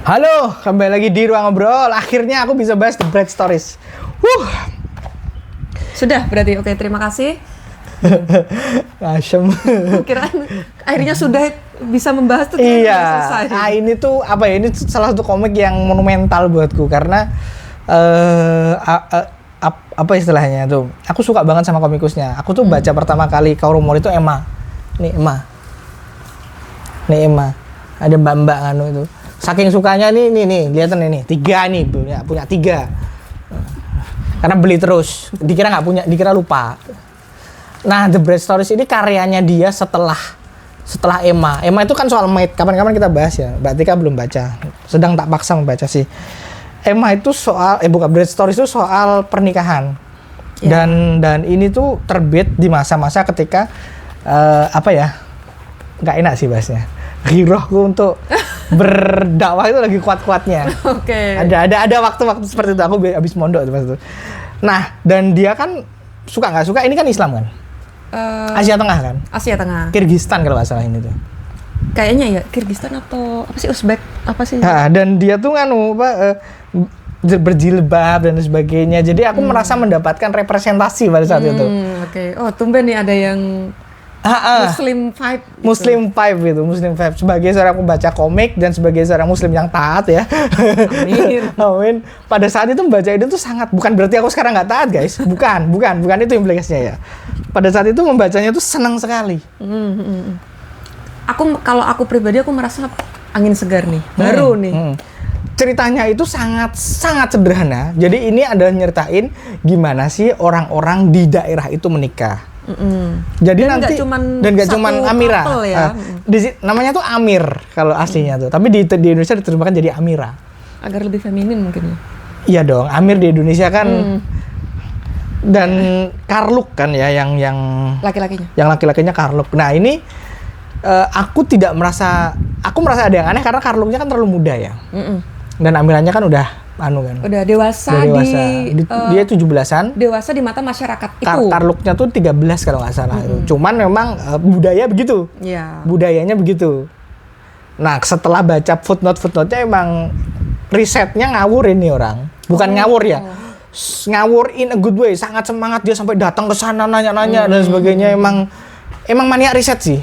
Halo, kembali lagi di Ruang Ngobrol. Akhirnya aku bisa bahas The Bright Stories. Sudah berarti, oke, terima kasih. Asem. Kirain akhirnya sudah bisa membahas tuh, Iya. selesai. Nah, ini tuh apa ya? Ini salah satu komik yang monumental buatku karena apa istilahnya tuh? Aku suka banget sama komikusnya. Aku tuh baca pertama kali Kaoru Mori itu Emma. Nih Emma. Ada mbak-mbak anu itu. Saking sukanya nih, lihatin ini, 3 nih, punya 3. Karena beli terus, dikira nggak punya, dikira lupa. Nah, The Bright Stories ini karyanya dia setelah Emma. Emma itu kan soal maid, kapan-kapan kita bahas ya. Mbak Tika belum baca, sedang tak paksa membaca sih. Emma itu soal, bukan, Bright Stories itu soal pernikahan. Ya. Dan ini tuh terbit di masa-masa ketika, nggak enak sih bahasnya. Girohku untuk berdakwah itu lagi kuat-kuatnya. Oke. Ada waktu-waktu seperti itu, aku habis mondok itu. Nah, dan dia kan suka nggak suka, ini kan Islam kan? Asia Tengah kan? Asia Tengah. Kirgistan kalau nggak salah ini tuh. Kayaknya ya Kirgistan atau apa sih, Uzbek apa sih? Nah, dan dia tuh berjilbab dan sebagainya. Jadi aku merasa mendapatkan representasi pada saat itu. Oke. Oh, tumben nih ada yang Muslim vibe. Gitu. Muslim vibe. Sebagai seorang pembaca komik dan sebagai seorang Muslim yang taat ya. Amin. Amin. Pada saat itu membaca itu tuh sangat, bukan berarti aku sekarang nggak taat guys. Bukan itu implikasinya ya. Pada saat itu membacanya tuh senang sekali. Kalau aku pribadi aku merasa angin segar nih, baru nih. Ceritanya itu sangat sederhana. Jadi ini adalah nyeritain gimana sih orang-orang di daerah itu menikah. Jadi dan nanti nggak cuman Amira, ya. Namanya tuh Amir kalau aslinya tuh, tapi di Indonesia diterjemahkan jadi Amira. Agar lebih feminin mungkin ya. Iya dong, Amir di Indonesia kan. Dan Karluk kan ya yang laki-lakinya. Yang laki-lakinya Karluk. Nah ini aku merasa ada yang aneh karena Karluknya kan terlalu muda ya. Dan Amiranya kan udah dewasa. Dia 17-an. Dewasa di mata masyarakat itu. Karluknya tuh 13 kalau nggak salah. Cuman memang budaya begitu. Yeah. Budayanya begitu. Nah, setelah baca footnote-nya emang risetnya ngawur ini orang. Bukan ngawur ya. Ngawur in a good way. Sangat semangat, dia sampai datang ke sana nanya-nanya dan sebagainya. Emang maniak riset sih.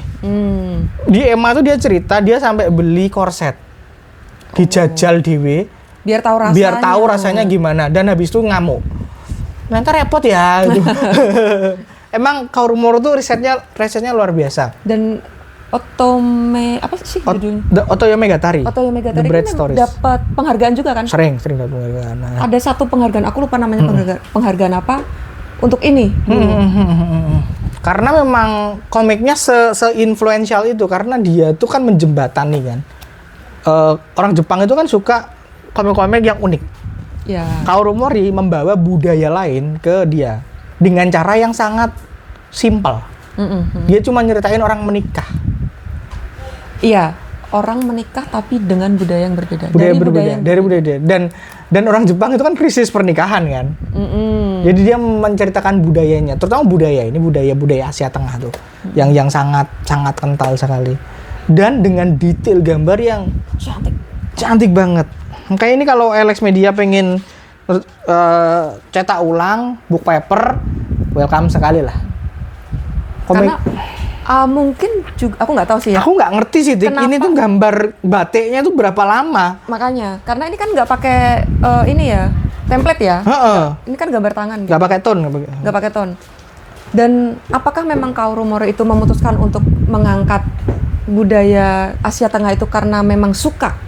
Di Emma tuh dia cerita dia sampai beli korset. Dijajal dewe. Biar tahu rasanya gimana, dan habis itu ngamuk. Nanti repot ya. Emang Kaoru Mori tuh risetnya luar biasa. Dan Otoyome Megatari. The Bright Stories. Dapat penghargaan juga kan? Sering dapat penghargaan. Ada satu penghargaan, aku lupa namanya penghargaan apa untuk ini. Karena memang komiknya se-influential itu, karena dia tuh kan menjembatani kan. Orang Jepang itu kan suka komik-komik yang unik. Ya. Kaoru Mori membawa budaya lain ke dia dengan cara yang sangat simpel. Dia cuma nyeritain orang menikah. Iya, orang menikah tapi dengan budaya yang berbeda. Dari budaya. Dan orang Jepang itu kan krisis pernikahan kan. Jadi dia menceritakan budayanya, terutama budaya Asia Tengah tuh, yang sangat kental sekali. Dan dengan detail gambar yang cantik banget. Kayak ini kalau Alex Media pengen cetak ulang book paper, welcome sekali lah. Komik. Karena mungkin juga aku nggak tahu sih ya. Aku nggak ngerti sih, Dik. Ini tuh gambar batiknya tuh berapa lama? Makanya, karena ini kan nggak pakai ini ya, template ya. Ini kan gambar tangan. Nggak pakai ton. Nggak pakai ton. Dan apakah memang Kaoru Mori itu memutuskan untuk mengangkat budaya Asia Tengah itu karena memang suka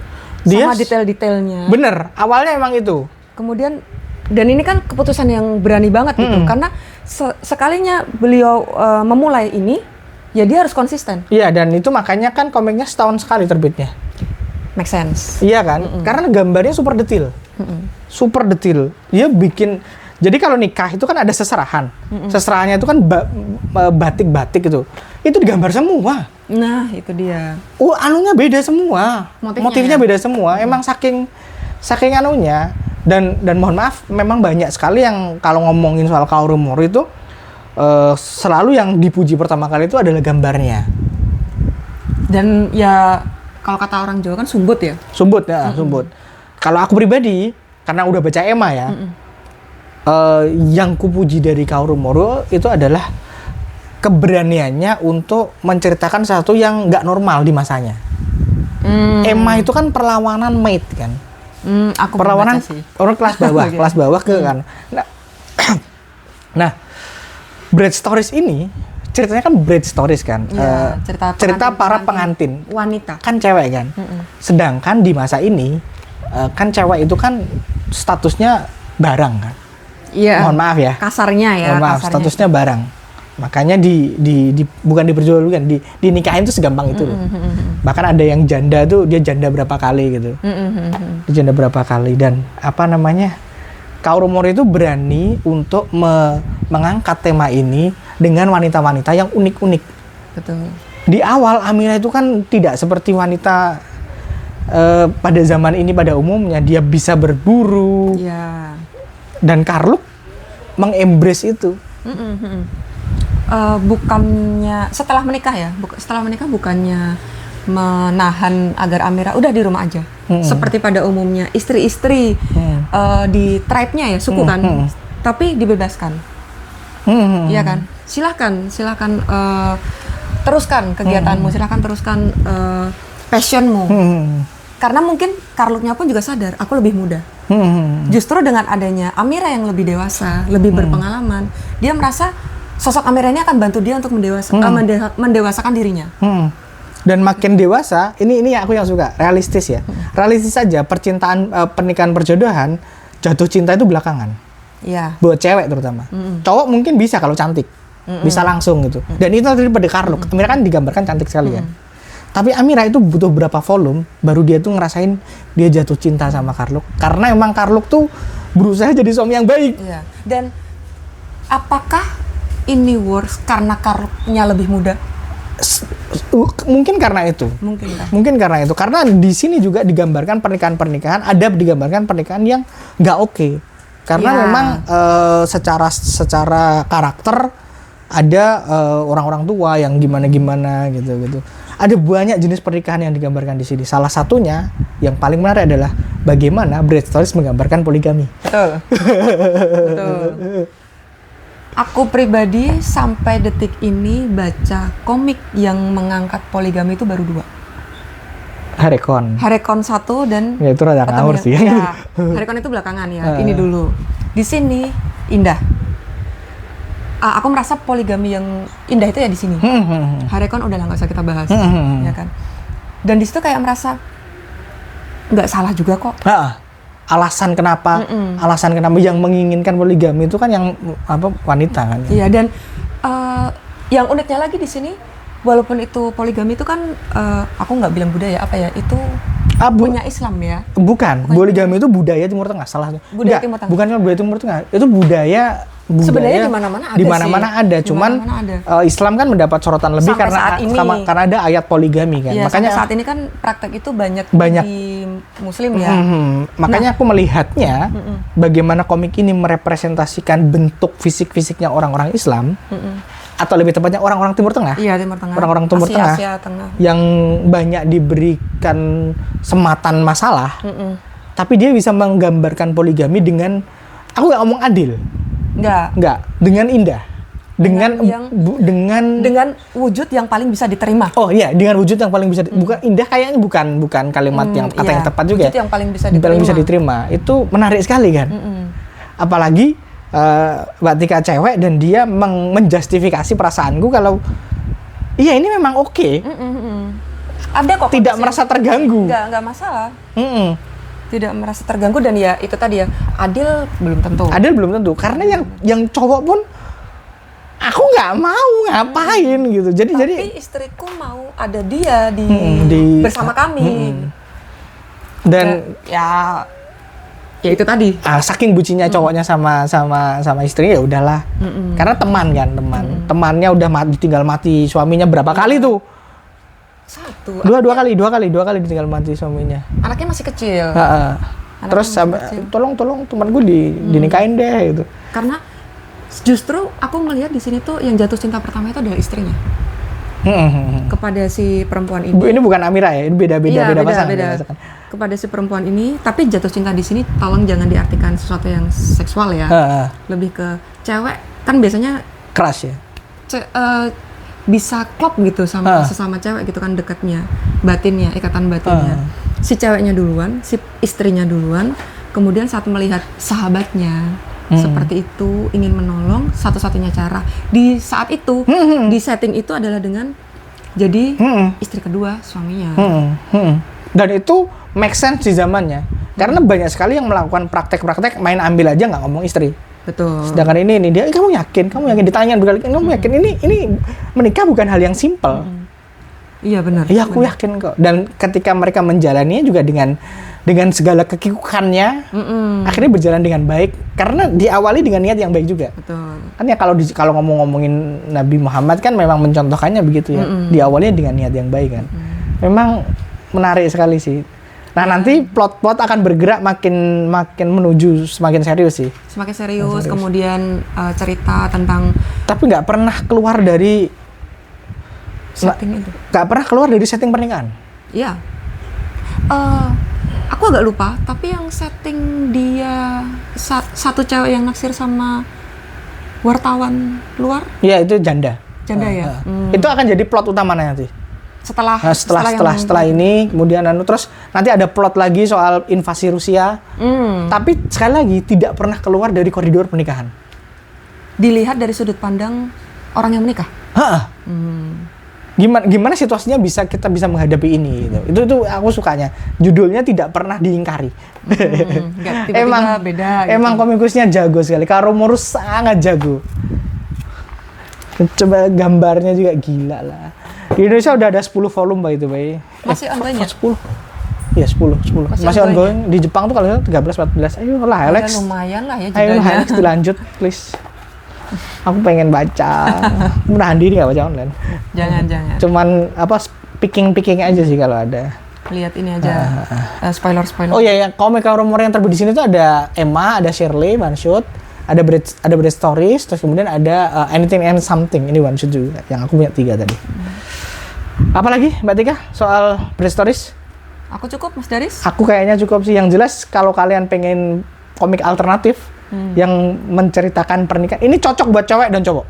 sama detail-detailnya? Bener, awalnya emang itu. Kemudian, dan ini kan keputusan yang berani banget gitu, karena sekalinya beliau memulai ini, ya dia harus konsisten. Iya, dan itu makanya kan komiknya setahun sekali terbitnya. Make sense. Iya kan, karena gambarnya super detail. Super detail. Dia bikin, jadi kalau nikah itu kan ada seserahan. Seserahannya itu kan batik-batik itu. Itu digambar semua. Nah, itu dia. Anunya beda semua. Motifnya beda semua. Emang saking anunya. Dan mohon maaf, memang banyak sekali yang kalau ngomongin soal Kaoru Mori itu selalu yang dipuji pertama kali itu adalah gambarnya. Dan ya kalau kata orang Jawa kan sumbut ya. Sumbut ya, sumbut. Kalau aku pribadi, karena udah baca Emma ya, yang kupuji dari Kaoru Moro itu adalah keberaniannya untuk menceritakan sesuatu yang nggak normal di masanya. Emma itu kan perlawanan maid kan. Aku Perlawanan sih. orang kelas bawah, kelas bawah ke kan. Nah, Bride Stories ini ceritanya kan Bride Stories kan. Ya, cerita para pengantin. Wanita. Kan cewek kan. Sedangkan di masa ini kan cewek itu kan statusnya barang kan. Iya. Mohon maaf ya. Kasarnya ya. Mohon maaf, statusnya barang. Makanya bukan diperjualbelikan, dinikahin tuh segampang itu loh. Bahkan ada yang janda tuh dia janda berapa kali gitu. Dia janda berapa kali dan apa namanya? Kaoru Moro itu berani untuk mengangkat tema ini dengan wanita-wanita yang unik-unik. Betul. Di awal Amira itu kan tidak seperti wanita pada zaman ini pada umumnya, dia bisa berburu. Ya. Dan Karluk mengembrace itu. Bukannya setelah menikah ya, setelah menikah bukannya menahan agar Amira udah di rumah aja. Seperti pada umumnya istri-istri di tribe-nya ya, suku kan. Tapi dibebaskan. Iya kan? Silahkan teruskan kegiatanmu, silahkan teruskan passionmu. Karena mungkin Karluknya pun juga sadar, aku lebih muda. Justru dengan adanya Amira yang lebih dewasa, lebih berpengalaman, dia merasa sosok Amira ini akan bantu dia untuk mendewasakan dirinya. Dan makin dewasa, ini aku yang suka, realistis ya. Realistis saja, percintaan, pernikahan, perjodohan, jatuh cinta itu belakangan. Iya. Buat cewek terutama. Cowok mungkin bisa kalau cantik, bisa langsung gitu. Dan itu tadi pada Karluk. Amira kan digambarkan cantik sekali ya. Tapi Amira itu butuh berapa volume baru dia tuh ngerasain dia jatuh cinta sama Karluk. Karena emang Karluk tuh berusaha jadi suami yang baik. Iya. Dan apakah ini worse karena Karluknya lebih muda? Mungkin karena itu. Mungkin karena itu. Karena di sini juga digambarkan pernikahan-pernikahan, ada digambarkan pernikahan yang nggak oke. Karena memang secara karakter ada orang-orang tua yang gimana-gimana gitu. Ada banyak jenis pernikahan yang digambarkan di sini. Salah satunya yang paling menarik adalah bagaimana Bride Stories menggambarkan poligami. Betul. Aku pribadi sampai detik ini baca komik yang mengangkat poligami itu baru 2. Harekon 1 dan ya itu rada ngawur sih. Ya, Harekon itu belakangan ya. Ini dulu. Di sini indah. Aku merasa poligami yang indah itu ya di sini. Harekon udah nggak usah kita bahas, ya kan. Dan di situ kayak merasa nggak salah juga kok. Alasan kenapa yang menginginkan poligami itu kan yang wanita kan. Iya, dan yang uniknya lagi di sini, walaupun itu poligami itu kan aku nggak bilang budaya itu punya Islam ya. Bukan. Poligami itu budaya Timur Tengah, salah. Budaya Timur Tengah. Bukan budaya Timur Tengah, itu budaya sebenarnya di mana-mana ada. Cuman Islam kan mendapat sorotan lebih karena ada ayat poligami kan. Ya, makanya saat ini kan praktek itu banyak di Muslim ya. Makanya aku melihatnya bagaimana komik ini merepresentasikan bentuk fisik-fisiknya orang-orang Islam atau lebih tepatnya orang-orang Timur Tengah. Iya, Timur Tengah. Orang-orang Timur Tengah yang banyak diberikan sematan masalah. Tapi dia bisa menggambarkan poligami dengan, aku nggak ngomong adil. Enggak, dengan indah. Dengan wujud yang paling bisa diterima. Oh iya, dengan wujud yang paling bisa bukan indah, kayaknya bukan kalimat yang kata yang tepat juga. Wujud yang paling bisa diterima. Itu menarik sekali kan. Apalagi Mbak Tika cewek dan dia menjustifikasi perasaanku kalau iya ini memang oke. Ada kok. Tidak merasa terganggu. Enggak masalah. Tidak merasa terganggu dan ya itu tadi ya, adil belum tentu karena yang cowok pun aku nggak mau ngapain gitu. Tapi istriku mau ada dia bersama kami. Dan ya itu tadi saking bucinnya cowoknya sama istrinya ya udahlah. Karena teman kan, temannya udah ditinggal mati suaminya berapa kali tuh. Dua kali ditinggal mati suaminya. Anaknya masih kecil. Terus tolong teman gue dinikahin deh gitu. Karena justru aku melihat di sini tuh yang jatuh cinta pertama itu adalah istrinya. kepada si perempuan ini. Ini bukan Amira ya, ini beda pasangan. Beda. Kepada si perempuan ini, tapi jatuh cinta di sini tolong jangan diartikan sesuatu yang seksual ya. Lebih ke cewek kan biasanya keras ya. Bisa klop gitu sama sesama cewek gitu kan, dekatnya, batinnya, ikatan batinnya. Si ceweknya duluan, si istrinya duluan, kemudian saat melihat sahabatnya seperti itu ingin menolong, satu-satunya cara di saat itu di setting itu adalah dengan jadi istri kedua suaminya. Dan itu make sense di zamannya karena banyak sekali yang melakukan praktek-praktek main ambil aja nggak ngomong istri. Betul. Sedangkan ini dia kamu yakin ditanya berkali kamu yakin ini menikah bukan hal yang simpel. Iya benar. Iya aku yakin kok. Dan ketika mereka menjalaninya juga dengan segala kekikukannya, akhirnya berjalan dengan baik karena diawali dengan niat yang baik juga. Betul. Kan ya kalau ngomongin Nabi Muhammad kan memang mencontohkannya begitu ya. Diawali dengan niat yang baik kan. Memang menarik sekali sih. Nah nanti plot akan bergerak makin menuju semakin serius sih. Semakin serius. Kemudian cerita tentang. Tapi nggak pernah keluar dari setting itu. Nggak pernah keluar dari setting pernikahan. Iya. Aku agak lupa, tapi yang setting dia satu cewek yang naksir sama wartawan luar. Iya itu janda. Janda ya. Itu akan jadi plot utamanya nanti. Setelah ini kemudian terus nanti ada plot lagi soal invasi Rusia. Tapi sekali lagi tidak pernah keluar dari koridor pernikahan. Dilihat dari sudut pandang orang yang menikah. Gimana situasinya kita bisa menghadapi ini gitu. Itu aku sukanya. Judulnya tidak pernah diingkari. Tiba-tiba beda gitu. Emang komikusnya jago sekali. Karomorus sangat jago. Coba gambarnya juga gila lah. Di Indonesia udah ada 10 volume by the way. Masih ongoing ya? 10. Iya 10. Masih ongoing. Di Jepang tuh kalau 13 14. Ayo lah Alex. Lumayan lah ya judulnya. Ayo Alex dilanjut please. Aku pengen baca. Menahan diri nggak baca online. Jangan. Cuman picking aja sih kalau ada. Lihat ini aja. Spoiler. Oh iya, komik rumor yang terbit di sini tuh ada Emma, ada Shirley, one shot, ada Bread Stories, terus kemudian ada Anything and Something, ini one shot juga. Yang aku punya 3 tadi. Apalagi Mbak Tika soal Bread Stories? Aku cukup Mas Daris. Aku kayaknya cukup sih. Yang jelas kalau kalian pengen komik alternatif yang menceritakan pernikahan, ini cocok buat cewek dan cowok.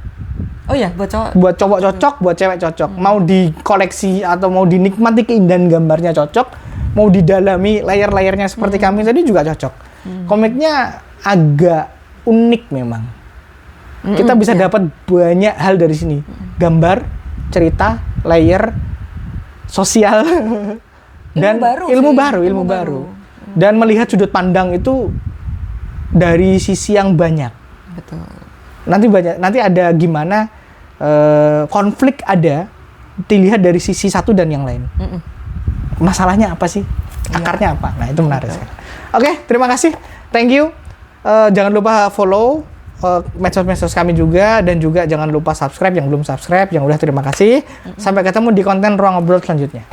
Oh iya, buat cowok. Buat cowok cocok, buat cewek cocok. Mau dikoleksi atau mau dinikmati keindahan gambarnya cocok, mau didalami layer-layernya seperti kami tadi juga cocok. Komiknya agak unik memang. Kita bisa dapat banyak hal dari sini. Gambar, cerita, layer, sosial dan ilmu baru. Dan melihat sudut pandang itu dari sisi yang banyak. Betul. Nanti ada gimana konflik ada dilihat dari sisi satu dan yang lain. Masalahnya apa sih? Akarnya apa? Nah, itu menarik sekali. Oke, terima kasih. Thank you. Jangan lupa follow medsos kami juga dan juga jangan lupa subscribe yang belum subscribe, yang udah terima kasih. Sampai ketemu di konten Ruang Ngobrol selanjutnya.